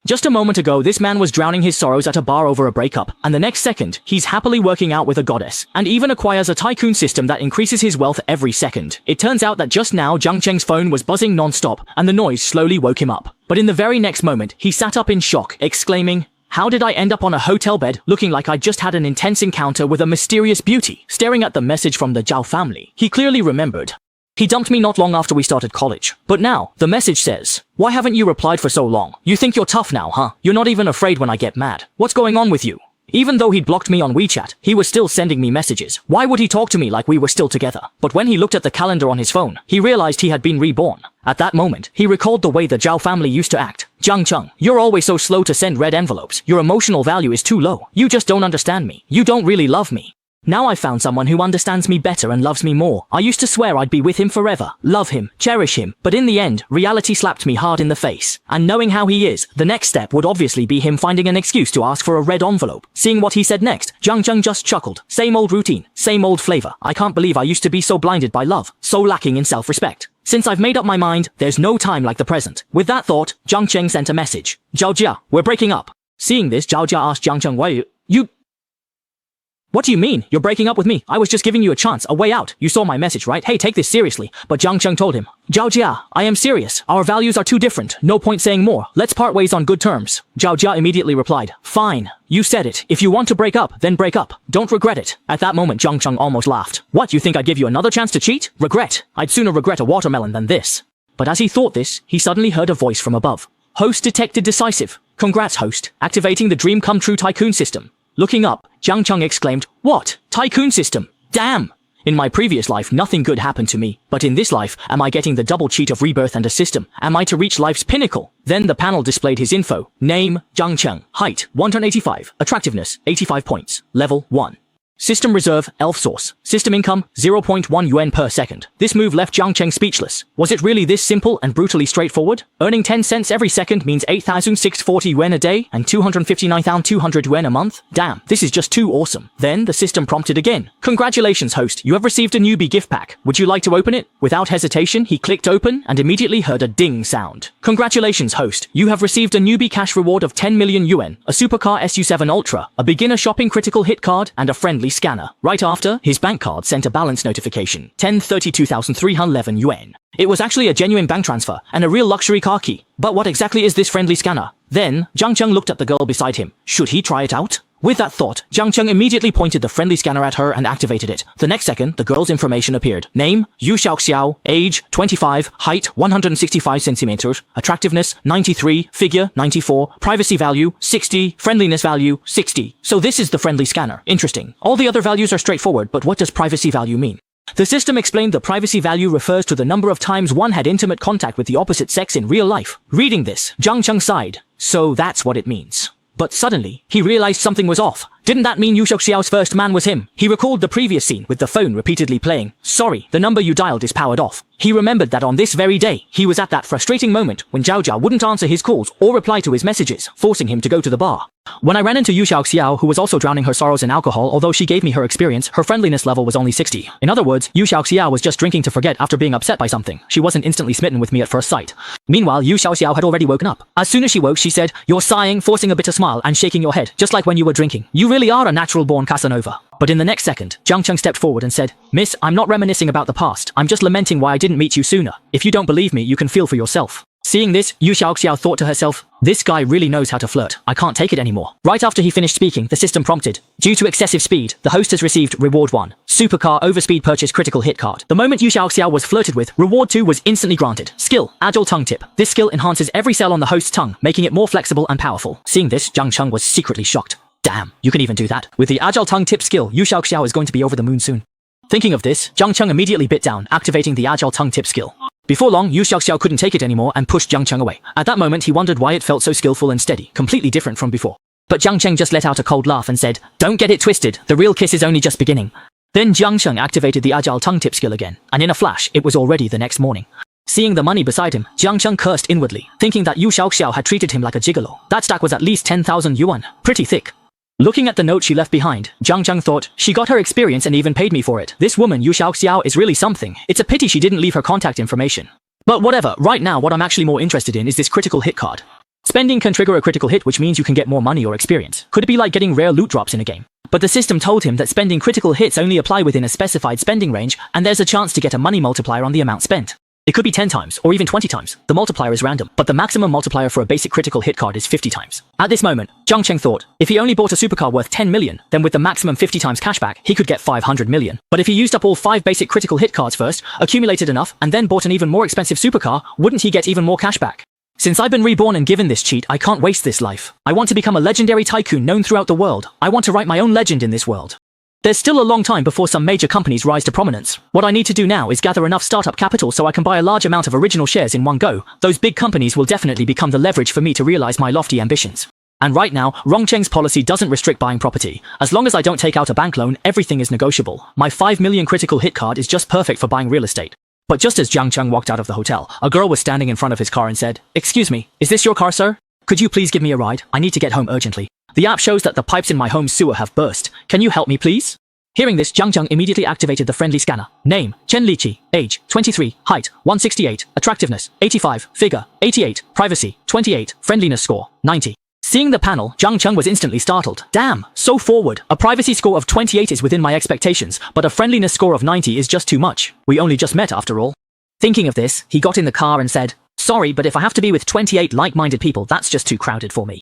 Just a moment ago, this man was drowning his sorrows at a bar over a breakup, and the next second, he's happily working out with a goddess, and even acquires a tycoon system that increases his wealth every second. It turns out that just now, Jiang Cheng's phone was buzzing non-stop, and the noise slowly woke him up. But in the very next moment, he sat up in shock, exclaiming, "How did I end up on a hotel bed, looking like I just had an intense encounter with a mysterious beauty?" Staring at the message from the Zhao family, he clearly remembered. He dumped me not long after we started college. But now, the message says, "Why haven't you replied for so long? You think you're tough now, huh? You're not even afraid when I get mad. What's going on with you?" Even though he'd blocked me on WeChat, he was still sending me messages. Why would he talk to me like we were still together? But when he looked at the calendar on his phone, he realized he had been reborn. At that moment, he recalled the way the Zhao family used to act. "Jiang Cheng, you're always so slow to send red envelopes. Your emotional value is too low. You just don't understand me. You don't really love me. Now I found someone who understands me better and loves me more. I used to swear I'd be with him forever, love him, cherish him, but in the end, reality slapped me hard in the face. And knowing how he is, the next step would obviously be him finding an excuse to ask for a red envelope." Seeing what he said next, Jiang Cheng just chuckled. Same old routine, same old flavor. I can't believe I used to be so blinded by love, so lacking in self-respect. Since I've made up my mind, there's no time like the present. With that thought, Jiang Cheng sent a message. "Zhao Jia, we're breaking up." Seeing this, Zhao Jia asked Jiang Cheng, "Why you... What do you mean? You're breaking up with me? I was just giving you a chance, a way out. You saw my message, right? Hey, take this seriously." But Jiang Cheng told him, "Zhao Jia, I am serious. Our values are too different. No point saying more. Let's part ways on good terms." Zhao Jia immediately replied, "Fine. You said it. If you want to break up, then break up. Don't regret it." At that moment, Jiang Cheng almost laughed. "What, you think I'd give you another chance to cheat? Regret? I'd sooner regret a watermelon than this." But as he thought this, he suddenly heard a voice from above. "Host detected decisive. Congrats, host. Activating the dream come true tycoon system." Looking up, Jiang Cheng exclaimed, "What? Tycoon system? Damn! In my previous life, nothing good happened to me. But in this life, am I getting the double cheat of rebirth and a system? Am I to reach life's pinnacle?" Then the panel displayed his info. Name, Jiang Cheng. Height, 185. Attractiveness, 85 points. Level, 1. System reserve, elf source. System income, 0.1 yuan per second. This move left Jiang Cheng speechless. Was it really this simple and brutally straightforward? Earning 10 cents every second means 8,640 yuan a day and 259,200 yuan a month? Damn, this is just too awesome. Then the system prompted again. "Congratulations, host. You have received a newbie gift pack. Would you like to open it?" Without hesitation, he clicked open and immediately heard a ding sound. "Congratulations, host. You have received a newbie cash reward of 10 million yuan, a supercar SU7 Ultra, a beginner shopping critical hit card, and a friendly scanner." Right after, his bank card sent a balance notification. 1032,311 yuan. It was actually a genuine bank transfer and a real luxury car key. But what exactly is this friendly scanner? Then, Jiang Cheng looked at the girl beside him. Should he try it out? With that thought, Jiang Cheng immediately pointed the friendly scanner at her and activated it. The next second, the girl's information appeared. Name, Yu Xiaoxiao, age, 25, height, 165 centimeters, attractiveness, 93, figure, 94, privacy value, 60, friendliness value, 60. So this is the friendly scanner. Interesting. All the other values are straightforward, but what does privacy value mean? The system explained the privacy value refers to the number of times one had intimate contact with the opposite sex in real life. Reading this, Jiang Cheng sighed. So that's what it means. But suddenly, he realized something was off. Didn't that mean Yu Xiaoxiao's first man was him? He recalled the previous scene with the phone repeatedly playing. "Sorry, the number you dialed is powered off." He remembered that on this very day, he was at that frustrating moment when Zhao Jia wouldn't answer his calls or reply to his messages, forcing him to go to the bar. When I ran into Yu Xiaoxiao, who was also drowning her sorrows in alcohol, although she gave me her experience, her friendliness level was only 60. In other words, Yu Xiaoxiao was just drinking to forget after being upset by something. She wasn't instantly smitten with me at first sight. Meanwhile, Yu Xiaoxiao had already woken up. As soon as she woke, she said, "You're sighing, forcing a bitter smile, and shaking your head, just like when you were drinking. You really are a natural-born Casanova." But in the next second, Jiang Cheng stepped forward and said, "Miss, I'm not reminiscing about the past. I'm just lamenting why I didn't meet you sooner. If you don't believe me, you can feel for yourself." Seeing this, Yu Xiaoxiao thought to herself, "This guy really knows how to flirt. I can't take it anymore." Right after he finished speaking, the system prompted, "Due to excessive speed, the host has received Reward 1, Supercar Overspeed Purchase Critical Hit Card." The moment Yu Xiaoxiao was flirted with, Reward 2 was instantly granted. Skill, Agile Tongue Tip. This skill enhances every cell on the host's tongue, making it more flexible and powerful. Seeing this, Jiang Cheng was secretly shocked. Damn, you can even do that. With the Agile Tongue Tip skill, Yu Xiaoxiao is going to be over the moon soon. Thinking of this, Jiang Cheng immediately bit down, activating the Agile Tongue Tip skill. Before long, Yu Xiaoxiao couldn't take it anymore and pushed Jiang Cheng away. At that moment, he wondered why it felt so skillful and steady, completely different from before. But Jiang Cheng just let out a cold laugh and said, "Don't get it twisted, the real kiss is only just beginning." Then Jiang Cheng activated the Agile Tongue Tip skill again, and in a flash, it was already the next morning. Seeing the money beside him, Jiang Cheng cursed inwardly, thinking that Yu Xiaoxiao had treated him like a gigolo. That stack was at least 10,000 yuan, pretty thick. Looking at the note she left behind, Jiang Cheng thought, she got her experience and even paid me for it. This woman, Yu Xiaoxiao, is really something. It's a pity she didn't leave her contact information. But whatever, right now what I'm actually more interested in is this critical hit card. Spending can trigger a critical hit, which means you can get more money or experience. Could it be like getting rare loot drops in a game? But the system told him that spending critical hits only apply within a specified spending range, and there's a chance to get a money multiplier on the amount spent. It could be 10 times, or even 20 times. The multiplier is random, but the maximum multiplier for a basic critical hit card is 50 times. At this moment, Zhang Cheng thought, if he only bought a supercar worth 10 million, then with the maximum 50 times cashback, he could get 500 million. But if he used up all 5 basic critical hit cards first, accumulated enough, and then bought an even more expensive supercar, wouldn't he get even more cashback? Since I've been reborn and given this cheat, I can't waste this life. I want to become a legendary tycoon known throughout the world. I want to write my own legend in this world. There's still a long time before some major companies rise to prominence. What I need to do now is gather enough startup capital so I can buy a large amount of original shares in one go. Those big companies will definitely become the leverage for me to realize my lofty ambitions. And right now, Rongcheng's policy doesn't restrict buying property. As long as I don't take out a bank loan, everything is negotiable. My 5 million critical hit card is just perfect for buying real estate. But just as Zhang Cheng walked out of the hotel, a girl was standing in front of his car and said, "Excuse me, is this your car, sir? Could you please give me a ride? I need to get home urgently. The app shows that the pipes in my home sewer have burst. Can you help me, please?" Hearing this, Zhang Cheng immediately activated the friendly scanner. Name, Chen Liqi. Age, 23. Height, 168. Attractiveness, 85. Figure, 88. Privacy, 28. Friendliness score, 90. Seeing the panel, Zhang Cheng was instantly startled. Damn, so forward. A privacy score of 28 is within my expectations, but a friendliness score of 90 is just too much. We only just met after all. Thinking of this, he got in the car and said, "Sorry, but if I have to be with 28 like-minded people, that's just too crowded for me."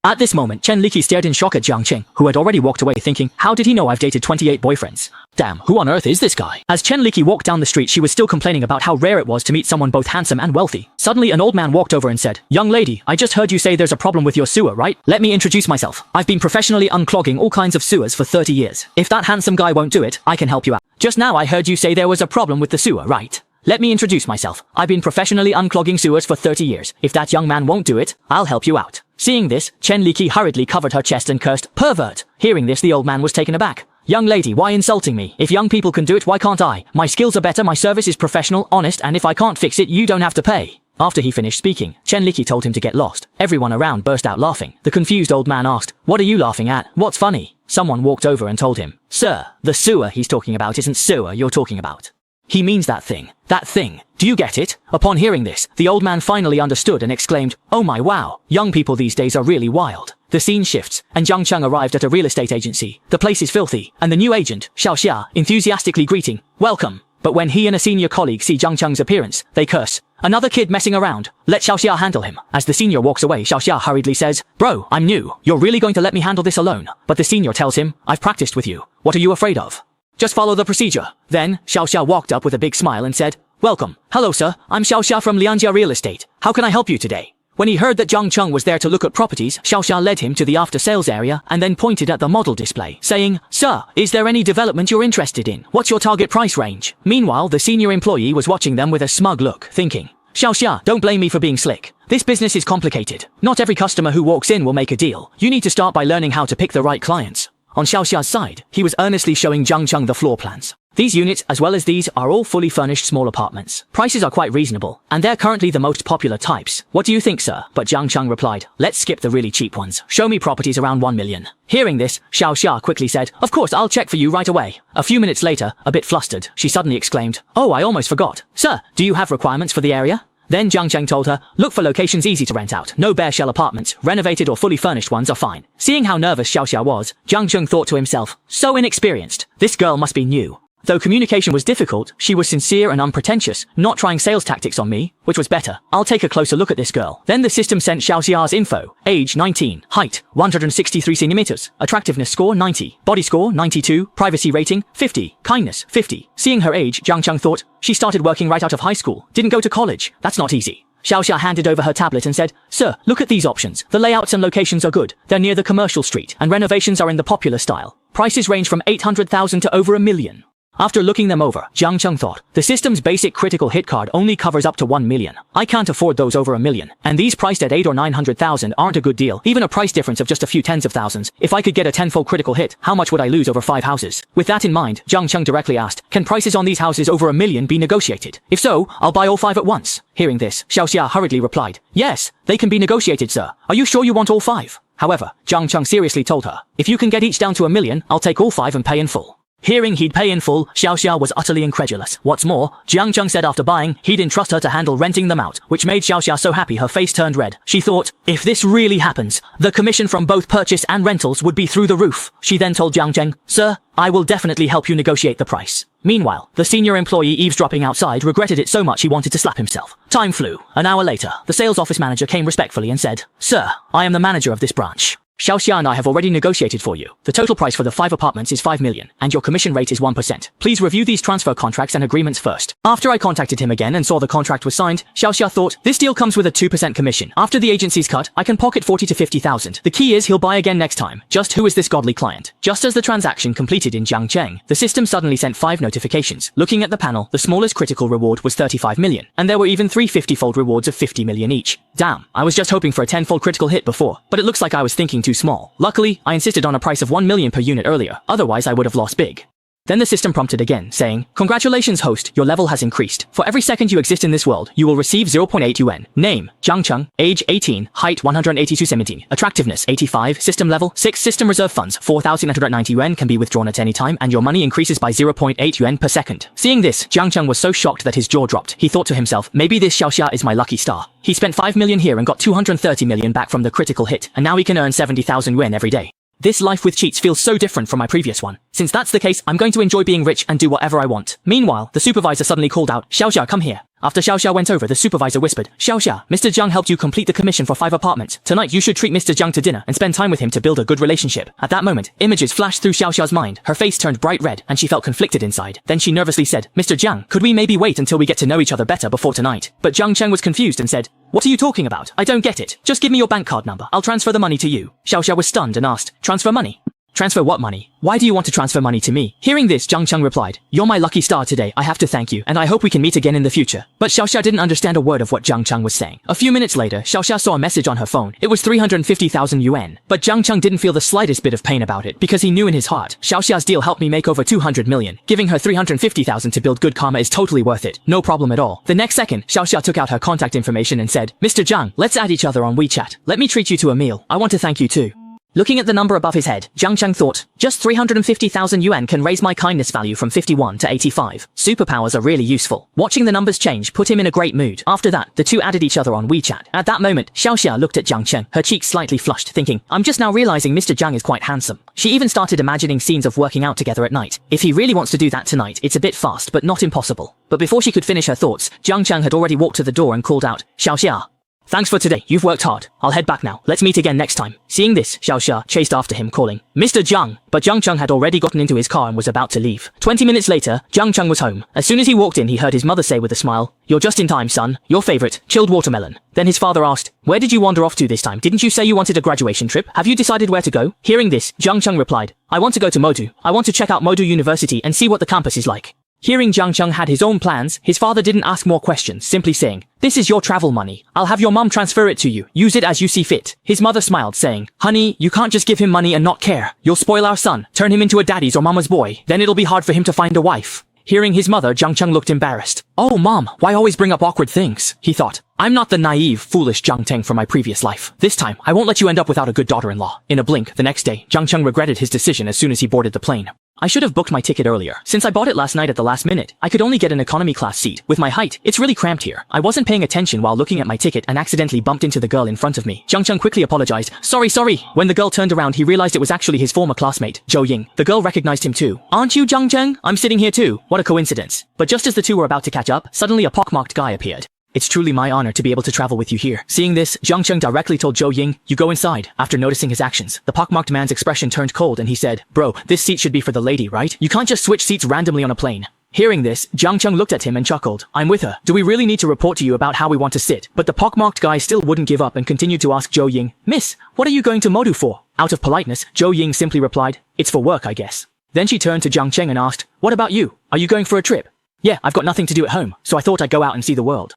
At this moment, Chen Liqi stared in shock at Zhang Cheng, who had already walked away thinking, how did he know I've dated 28 boyfriends? Damn, who on earth is this guy? As Chen Liqi walked down the street, she was still complaining about how rare it was to meet someone both handsome and wealthy. Suddenly, an old man walked over and said, "Young lady, I just heard you say there's a problem with your sewer, right? Let me introduce myself. I've been professionally unclogging all kinds of sewers for 30 years. If that handsome guy won't do it, I can help you out. Just now I heard you say there was a problem with the sewer, right? Let me introduce myself. I've been professionally unclogging sewers for 30 years. If that young man won't do it, I'll help you out." Seeing this, Chen Liqi hurriedly covered her chest and cursed, "Pervert!" Hearing this, the old man was taken aback. "Young lady, why insulting me? If young people can do it, why can't I? My skills are better, my service is professional, honest, and if I can't fix it, you don't have to pay." After he finished speaking, Chen Liqi told him to get lost. Everyone around burst out laughing. The confused old man asked, "What are you laughing at? What's funny?" Someone walked over and told him, "Sir, the sewer he's talking about isn't sewer you're talking about. He means that thing. That thing. Do you get it?" Upon hearing this, the old man finally understood and exclaimed, "Oh my wow, young people these days are really wild." The scene shifts, and Zhang Cheng arrived at a real estate agency. The place is filthy, and the new agent, Xiao Xia, enthusiastically greeting, "Welcome." But when he and a senior colleague see Zhang Cheng's appearance, they curse. "Another kid messing around. Let Xiao Xia handle him." As the senior walks away, Xiao Xia hurriedly says, "Bro, I'm new. You're really going to let me handle this alone?" But the senior tells him, "I've practiced with you. What are you afraid of? Just follow the procedure." Then, Xiao Xia walked up with a big smile and said, "Welcome. Hello sir, I'm Xiao Xia from Lianjia Real Estate. How can I help you today?" When he heard that Zhang Cheng was there to look at properties, Xiao Xia led him to the after-sales area and then pointed at the model display, saying, "Sir, is there any development you're interested in? What's your target price range?" Meanwhile, the senior employee was watching them with a smug look, thinking, "Xiao Xia, don't blame me for being slick. This business is complicated. Not every customer who walks in will make a deal. You need to start by learning how to pick the right clients." On Xiao Xia's side, he was earnestly showing Zhang Cheng the floor plans. These units, as well as these, are all fully furnished small apartments. Prices are quite reasonable, and they're currently the most popular types. "What do you think, sir?" But Zhang Cheng replied, "Let's skip the really cheap ones. Show me properties around 1 million. Hearing this, Xiao Xia quickly said, "Of course, I'll check for you right away." A few minutes later, a bit flustered, she suddenly exclaimed, "Oh, I almost forgot. Sir, do you have requirements for the area?" Then Zhang Cheng told her, "Look for locations easy to rent out. No bare shell apartments. Renovated or fully furnished ones are fine." Seeing how nervous Xiao Xia was, Zhang Cheng thought to himself, "So inexperienced. This girl must be new." Though communication was difficult, she was sincere and unpretentious, not trying sales tactics on me, which was better. I'll take a closer look at this girl. Then the system sent Xiao Xia's info. Age 19, height 163 centimeters, attractiveness score 90, body score 92, privacy rating 50, kindness 50. Seeing her age, Zhang Cheng thought, she started working right out of high school, didn't go to college. That's not easy. Xiao Xia handed over her tablet and said, "Sir, look at these options. The layouts and locations are good. They're near the commercial street, and renovations are in the popular style. Prices range from 800,000 to over 1 million. After looking them over, Zhang Cheng thought, the system's basic critical hit card only covers up to 1 million. I can't afford those over 1 million. And these priced at 8 or 900,000 aren't a good deal, even a price difference of just a few tens of thousands. If I could get a tenfold critical hit, how much would I lose over 5 houses? With that in mind, Zhang Cheng directly asked, can prices on these houses over 1 million be negotiated? If so, I'll buy all 5 at once. Hearing this, Xiao Xia hurriedly replied, yes, they can be negotiated, sir. Are you sure you want all 5? However, Zhang Cheng seriously told her, if you can get each down to 1 million, I'll take all 5 and pay in full. Hearing he'd pay in full, Xiaoxia was utterly incredulous. What's more, Jiang Cheng said after buying, he'd entrust her to handle renting them out, which made Xiaoxia so happy her face turned red. She thought, if this really happens, the commission from both purchase and rentals would be through the roof. She then told Jiang Cheng, "Sir, I will definitely help you negotiate the price." Meanwhile, the senior employee eavesdropping outside regretted it so much he wanted to slap himself. Time flew. An hour later, the sales office manager came respectfully and said, "Sir, I am the manager of this branch. Xiaoxia and I have already negotiated for you. The total price for the 5 apartments is 5 million, and your commission rate is 1%. Please review these transfer contracts and agreements first." After I contacted him again and saw the contract was signed, Xiaoxia thought, this deal comes with a 2% commission. After the agency's cut, I can pocket 40 to 50,000. The key is he'll buy again next time. Just who is this godly client? Just as the transaction completed in Jiang Cheng, the system suddenly sent 5 notifications. Looking at the panel, the smallest critical reward was 35 million, and there were even 3 50-fold rewards of 50 million each. Damn, I was just hoping for a 10-fold critical hit before, but it looks like I was thinking too small. Luckily, I insisted on a price of 1 million per unit earlier, otherwise I would have lost big. Then the system prompted again, saying, "Congratulations host, your level has increased. For every second you exist in this world, you will receive 0.8 yuan. Name, Jiang Cheng, age 18, height 182 cm, attractiveness 85, system level 6, system reserve funds 4,990 yuan can be withdrawn at any time, and your money increases by 0.8 yuan per second." Seeing this, Jiang Cheng was so shocked that his jaw dropped. He thought to himself, maybe this Xiaoxia is my lucky star. He spent 5 million here and got 230 million back from the critical hit, and now he can earn 70,000 yuan every day. This life with cheats feels so different from my previous one. Since that's the case, I'm going to enjoy being rich and do whatever I want. Meanwhile, the supervisor suddenly called out, "Xiaoxia, come here." After Xiaoxia went over, the supervisor whispered, "Xiaoxia, Mr. Jiang helped you complete the commission for 5 apartments. Tonight you should treat Mr. Jiang to dinner and spend time with him to build a good relationship." At that moment, images flashed through Xiaoxia's mind. Her face turned bright red, and she felt conflicted inside. Then she nervously said, "Mr. Jiang, could we maybe wait until we get to know each other better before tonight?" But Jiang Cheng was confused and said, "What are you talking about? I don't get it. Just give me your bank card number. I'll transfer the money to you." Xiaoxia was stunned and asked, "Transfer money? Transfer what money? Why do you want to transfer money to me?" Hearing this, Jiang Cheng replied, "You're my lucky star today. I have to thank you, and I hope we can meet again in the future." But Xiaoxia didn't understand a word of what Jiang Cheng was saying. A few minutes later, Xiaoxia saw a message on her phone. It was 350,000 yuan. But Jiang Cheng didn't feel the slightest bit of pain about it, because he knew in his heart, Xiaoxia's deal helped me make over 200 million. Giving her 350,000 to build good karma is totally worth it. No problem at all. The next second, Xiaoxia took out her contact information and said, "Mr. Jiang, let's add each other on WeChat. Let me treat you to a meal. I want to thank you too." Looking at the number above his head, Jiang Cheng thought, just 350,000 yuan can raise my kindness value from 51 to 85. Superpowers are really useful. Watching the numbers change put him in a great mood. After that, the two added each other on WeChat. At that moment, Xiaoxia looked at Jiang Cheng, her cheeks slightly flushed, thinking, I'm just now realizing Mr. Jiang is quite handsome. She even started imagining scenes of working out together at night. If he really wants to do that tonight, it's a bit fast, but not impossible. But before she could finish her thoughts, Jiang Cheng had already walked to the door and called out, "Xiaoxia. Thanks for today, you've worked hard. I'll head back now. Let's meet again next time." Seeing this, Xiaoxia chased after him, calling, "Mr. Jiang." But Jiang Cheng had already gotten into his car and was about to leave. 20 minutes later, Jiang Cheng was home. As soon as he walked in, he heard his mother say with a smile, "You're just in time, son. Your favorite, chilled watermelon." Then his father asked, "Where did you wander off to this time? Didn't you say you wanted a graduation trip? Have you decided where to go?" Hearing this, Jiang Cheng replied, "I want to go to Modu. I want to check out Modu University and see what the campus is like." Hearing Jiang Cheng had his own plans, his father didn't ask more questions, simply saying, "This is your travel money. I'll have your mom transfer it to you. Use it as you see fit." His mother smiled, saying, "Honey, you can't just give him money and not care. You'll spoil our son, turn him into a daddy's or mama's boy. Then it'll be hard for him to find a wife." Hearing his mother, Jiang Cheng looked embarrassed. "Oh, mom, why always bring up awkward things?" he thought. "I'm not the naive, foolish Jiang Cheng from my previous life. This time, I won't let you end up without a good daughter-in-law." In a blink, the next day, Jiang Cheng regretted his decision as soon as he boarded the plane. I should have booked my ticket earlier. Since I bought it last night at the last minute, I could only get an economy class seat. With my height, it's really cramped here. I wasn't paying attention while looking at my ticket and accidentally bumped into the girl in front of me. Jiang Cheng quickly apologized. Sorry. When the girl turned around, he realized it was actually his former classmate, Zhou Ying. The girl recognized him too. "Aren't you Jiang Cheng? I'm sitting here too." What a coincidence. But just as the two were about to catch up, suddenly a pockmarked guy appeared. "It's truly my honor to be able to travel with you here." Seeing this, Jiang Cheng directly told Zhou Ying, "You go inside." After noticing his actions, the pockmarked man's expression turned cold and he said, "Bro, this seat should be for the lady, right? You can't just switch seats randomly on a plane." Hearing this, Jiang Cheng looked at him and chuckled. "I'm with her. Do we really need to report to you about how we want to sit?" But the pockmarked guy still wouldn't give up and continued to ask Zhou Ying, "Miss, what are you going to Modu for?" Out of politeness, Zhou Ying simply replied, "It's for work, I guess." Then she turned to Jiang Cheng and asked, "What about you? Are you going for a trip?" "Yeah, I've got nothing to do at home, so I thought I'd go out and see the world."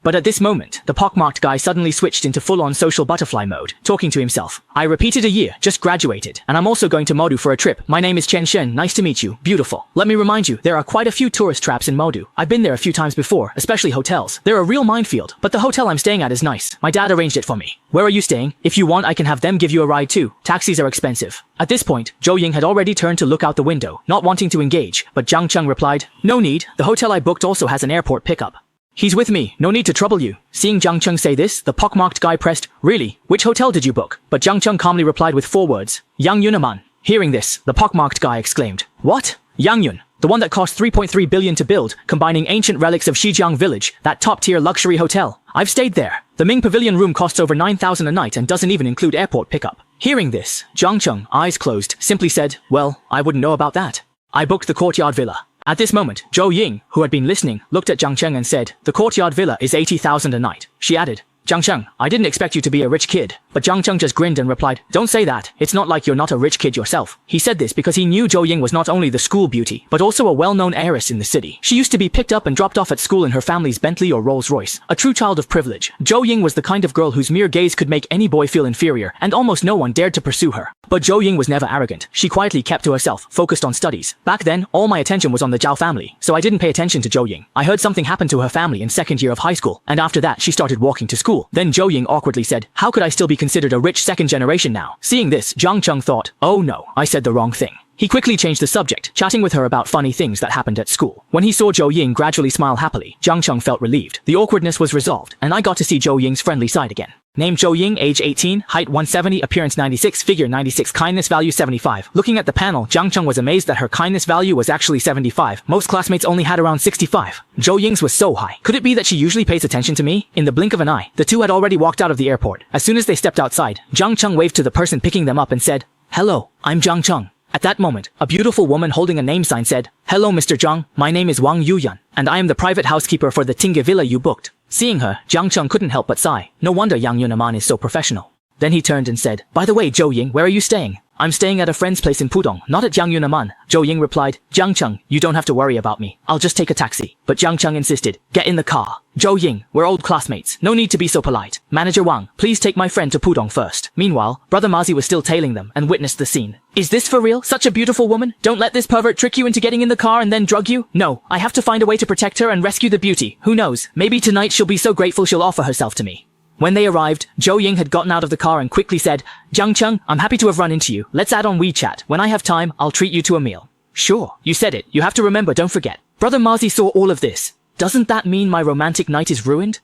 But at this moment, the pockmarked guy suddenly switched into full-on social butterfly mode, talking to himself. I repeated a year, just graduated, and I'm also going to Modu for a trip. My name is Chen Shen, nice to meet you, beautiful. Let me remind you, there are quite a few tourist traps in Modu. I've been there a few times before, especially hotels. They're a real minefield, but the hotel I'm staying at is nice. My dad arranged it for me. Where are you staying? If you want, I can have them give you a ride too. Taxis are expensive. At this point, Zhou Ying had already turned to look out the window, not wanting to engage, but Jiang Cheng replied, no need, the hotel I booked also has an airport pickup. He's with me, no need to trouble you. Seeing Jiang Cheng say this, the pockmarked guy pressed, really? Which hotel did you book? But Jiang Cheng calmly replied with 4 words, Yang Yunaman. Hearing this, the pockmarked guy exclaimed, what? Yang Yun, the one that cost 3.3 billion to build, combining ancient relics of Shijiang village, that top-tier luxury hotel. I've stayed there. The Ming Pavilion room costs over 9,000 a night and doesn't even include airport pickup. Hearing this, Jiang Cheng, eyes closed, simply said, well, I wouldn't know about that. I booked the courtyard villa. At this moment, Zhou Ying, who had been listening, looked at Jiang Cheng and said, the courtyard villa is 80,000 a night. She added, Jiang Cheng, I didn't expect you to be a rich kid. But Jiang Cheng just grinned and replied, don't say that, it's not like you're not a rich kid yourself. He said this because he knew Zhou Ying was not only the school beauty, but also a well-known heiress in the city. She used to be picked up and dropped off at school in her family's Bentley or Rolls-Royce. A true child of privilege, Zhou Ying was the kind of girl whose mere gaze could make any boy feel inferior, and almost no one dared to pursue her. But Zhou Ying was never arrogant. She quietly kept to herself, focused on studies. Back then, all my attention was on the Zhao family, so I didn't pay attention to Zhou Ying. I heard something happened to her family in 2nd year of high school, and after that she started walking to school. Then Zhou Ying awkwardly said, how could I still be considered a rich 2nd generation now? Seeing this, Jiang Cheng thought, oh no, I said the wrong thing. He quickly changed the subject, chatting with her about funny things that happened at school. When he saw Zhou Ying gradually smile happily, Jiang Cheng felt relieved. The awkwardness was resolved, and I got to see Zhou Ying's friendly side again. Name Zhou Ying, age 18, height 170, appearance 96, figure 96, kindness value 75. Looking at the panel, Jiang Cheng was amazed that her kindness value was actually 75. Most classmates only had around 65. Zhou Ying's was so high. Could it be that she usually pays attention to me? In the blink of an eye, the two had already walked out of the airport. As soon as they stepped outside, Jiang Cheng waved to the person picking them up and said, hello, I'm Jiang Cheng. At that moment, a beautiful woman holding a name sign said, hello Mr. Zhang, my name is Wang Yuyan, and I am the private housekeeper for the Tingge villa you booked. Seeing her, Jiang Cheng couldn't help but sigh. No wonder Yang Yunaman is so professional. Then he turned and said, by the way Zhou Ying, where are you staying? I'm staying at a friend's place in Pudong, not at Yang Yunaman. Zhou Ying replied, Jiang Cheng, you don't have to worry about me. I'll just take a taxi. But Jiang Cheng insisted, get in the car. Zhou Ying, we're old classmates. No need to be so polite. Manager Wang, please take my friend to Pudong first. Meanwhile, Brother Mazi was still tailing them and witnessed the scene. Is this for real? Such a beautiful woman? Don't let this pervert trick you into getting in the car and then drug you? No, I have to find a way to protect her and rescue the beauty. Who knows? Maybe tonight she'll be so grateful she'll offer herself to me. When they arrived, Zhou Ying had gotten out of the car and quickly said, Jiang Cheng, I'm happy to have run into you. Let's add on WeChat. When I have time, I'll treat you to a meal. Sure, you said it. You have to remember, don't forget. Brother Mazi saw all of this. Doesn't that mean my romantic night is ruined?